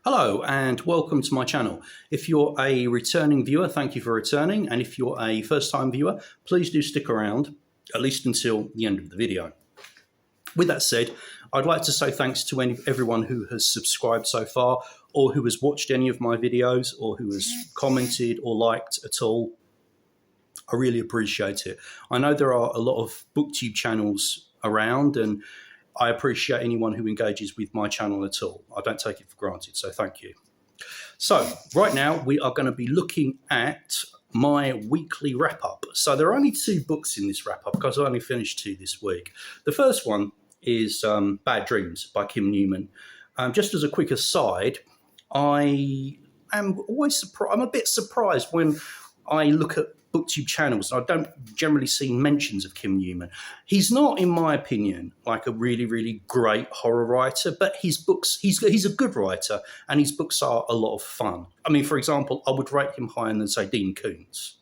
Hello and welcome to my channel. If you're a returning viewer, thank you for returning. And if you're a first-time viewer, please do stick around, at least until the end of the video. With that said, I'd like to say thanks to everyone who has subscribed so far, or who has watched any of my videos, or who has commented or liked at all. I really appreciate it. I know there are a lot of booktube channels around, and I appreciate anyone who engages with my channel at all. I don't take it for granted, so thank you. So right now we are going to be looking at my weekly wrap-up. So there are only two books in this wrap-up because I only finished two this week. The first one is Bad Dreams by Kim Newman. Just as a quick aside, I am always surprised. I'm a bit surprised when I look at booktube channels. I don't generally see mentions of Kim Newman. He's not, in my opinion, like a really, really great horror writer, but his books, he's a good writer, and his books are a lot of fun. I mean, for example, I would rate him higher than, say, Dean Koontz.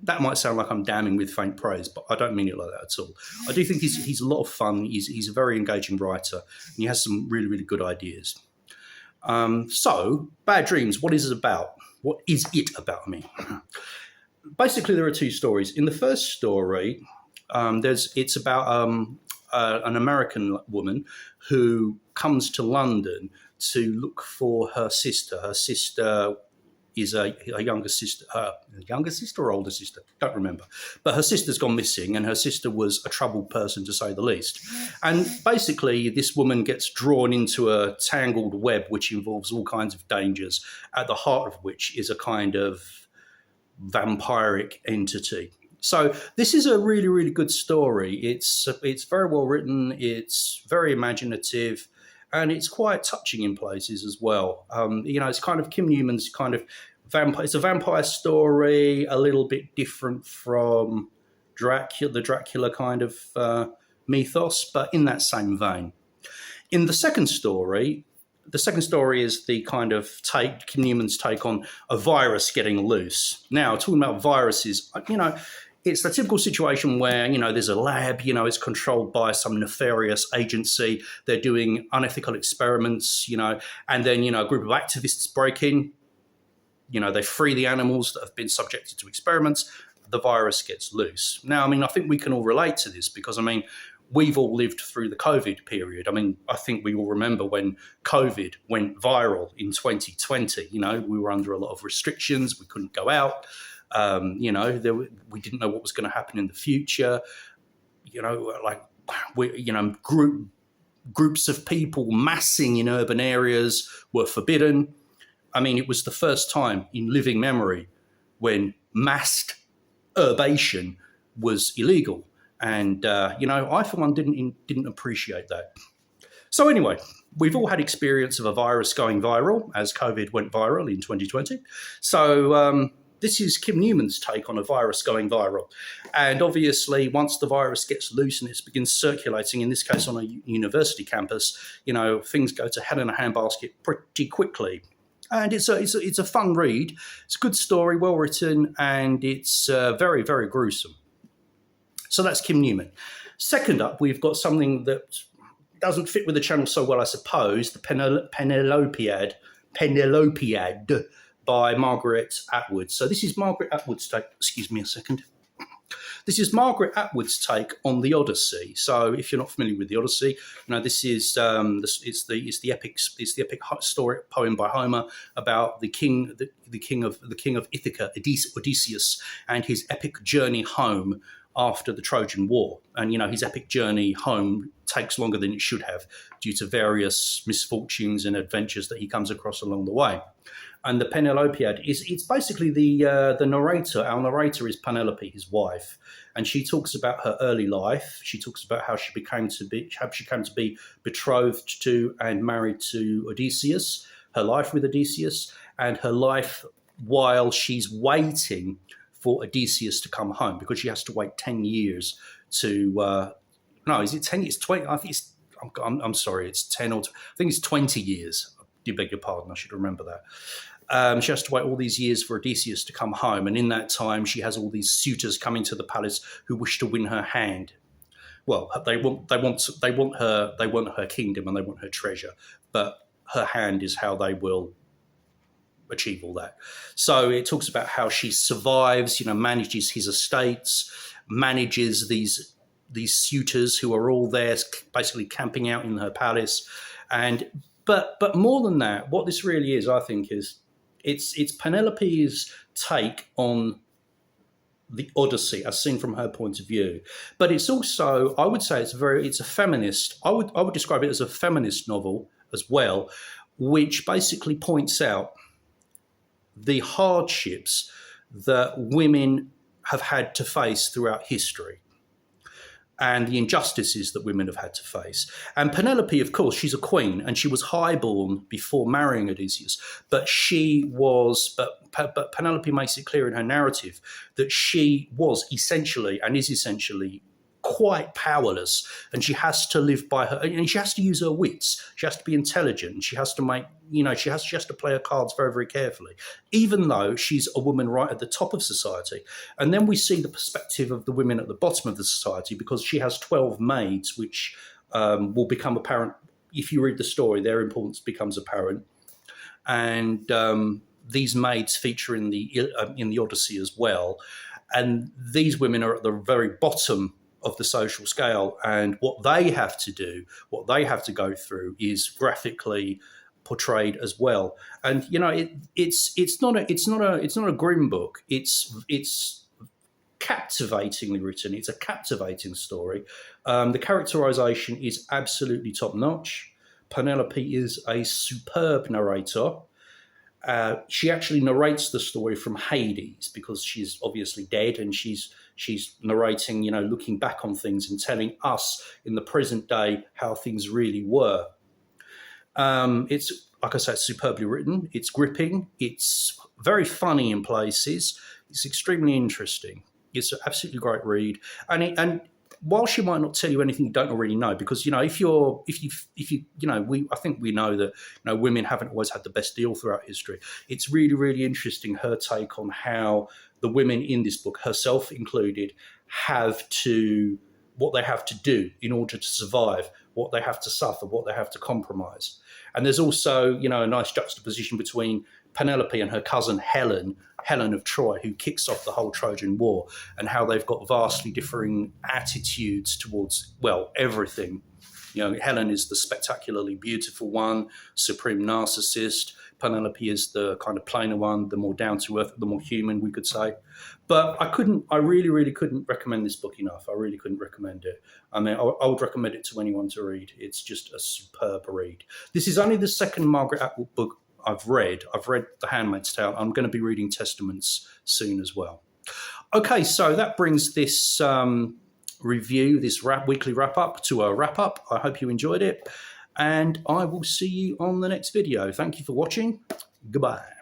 That might sound like I'm damning with faint praise, but I don't mean it like that at all. I do think he's a lot of fun. He's a very engaging writer, and he has some really, really good ideas. So, Bad Dreams, what is it about? What is it about, I mean? Basically, there are two stories. In the first story, it's about an American woman who comes to London to look for her sister. Her sister is a younger sister, or older sister, don't remember. But her sister's gone missing, and her sister was a troubled person, to say the least. And basically, this woman gets drawn into a tangled web, which involves all kinds of dangers, at the heart of which is a kind of vampiric entity. So this is a really, really good story. It's very well written. It's very imaginative, and it's quite touching in places as well. It's kind of Kim Newman's kind of vampire. It's a vampire story, a little bit different from the Dracula kind of mythos, but in that same vein. In the second story is the kind of Kim Newman's take on a virus getting loose. Now, talking about viruses, it's the typical situation where, there's a lab, it's controlled by some nefarious agency. They're doing unethical experiments, and then, a group of activists break in, they free the animals that have been subjected to experiments. The virus gets loose. Now, I think we can all relate to this because, we've all lived through the COVID period. I think we all remember when COVID went viral in 2020. We were under a lot of restrictions. We couldn't go out. We didn't know what was going to happen in the future. Groups of people massing in urban areas were forbidden. It was the first time in living memory when massed urbation was illegal. And, I, for one, didn't appreciate that. So anyway, we've all had experience of a virus going viral, as COVID went viral in 2020. So this is Kim Newman's take on a virus going viral. And obviously, once the virus gets loose and it begins circulating, in this case on a university campus, things go to hell in a handbasket pretty quickly. And it's a fun read. It's a good story, well written, and it's very, very gruesome. So that's Kim Newman. Second up, we've got something that doesn't fit with the channel so well, I suppose, the Penelopiad by Margaret Atwood. So this is Margaret Atwood's take. Excuse me a second. This is Margaret Atwood's take on the Odyssey. So if you're not familiar with the Odyssey, this is it's the epic historic poem by Homer about the king of Ithaca, Odysseus, and his epic journey home after the Trojan War. And, his epic journey home takes longer than it should have due to various misfortunes and adventures that he comes across along the way. And the Penelopiad it's basically the narrator. Our narrator is Penelope, his wife, and she talks about her early life. She talks about how she came to be betrothed to and married to Odysseus, her life with Odysseus, and her life while she's waiting for Odysseus to come home, because she has to wait 10 years to no, is it 10? It's 20. I think it's. I'm sorry. It's 10 or I think it's 20 years. I do beg your pardon. I should remember that. She has to wait all these years for Odysseus to come home, and in that time, she has all these suitors coming to the palace who wish to win her hand. Well, they want her kingdom and they want her treasure, but her hand is how they will achieve all that. So it talks about how she survives, manages his estates, manages these suitors who are all there basically camping out in her palace. But more than that, what this really is, I think, is it's Penelope's take on the Odyssey as seen from her point of view. But it's also, I would say, it's a feminist. I would describe it as a feminist novel as well, which basically points out the hardships that women have had to face throughout history and the injustices that women have had to face. And Penelope, of course, she's a queen, and she was highborn before marrying Odysseus. But Penelope makes it clear in her narrative that she was essentially and is essentially quite powerless, and she has to live by her, and she has to use her wits. She has to be intelligent, and she has to make, she has to play her cards very, very carefully, even though she's a woman right at the top of society. And then we see the perspective of the women at the bottom of the society, because she has 12 maids, which will become apparent if you read the story. Their importance becomes apparent, and these maids feature in the Odyssey as well. And these women are at the very bottom of the social scale, and what they have to do, what they have to go through, is graphically portrayed as well. And it's not a grim book. It's captivatingly written. It's a captivating story. The characterization is absolutely top notch. Penelope is a superb narrator. She actually narrates the story from Hades, because she's obviously dead, and she's narrating, looking back on things and telling us in the present day how things really were. It's, like I said, superbly written. It's gripping. It's very funny in places. It's extremely interesting. It's an absolutely great read. And while she might not tell you anything you don't already know, because I think we know that women haven't always had the best deal throughout history. It's really, really interesting, her take on how the women in this book, herself included, what they have to do in order to survive, what they have to suffer, what they have to compromise. And there's also, a nice juxtaposition between Penelope and her cousin Helen of Troy, who kicks off the whole Trojan War, and how they've got vastly differing attitudes towards, everything. Helen is the spectacularly beautiful one, supreme narcissist. Penelope is the kind of plainer one, the more down-to-earth, the more human, we could say. But I really, really couldn't recommend this book enough. I really couldn't recommend it. I mean, I would recommend it to anyone to read. It's just a superb read. This is only the second Margaret Atwood book I've read. I've read The Handmaid's Tale. I'm going to be reading Testaments soon as well. Okay, so that brings this review, this weekly wrap-up, to a wrap-up. I hope you enjoyed it, and I will see you on the next video. Thank you for watching. Goodbye.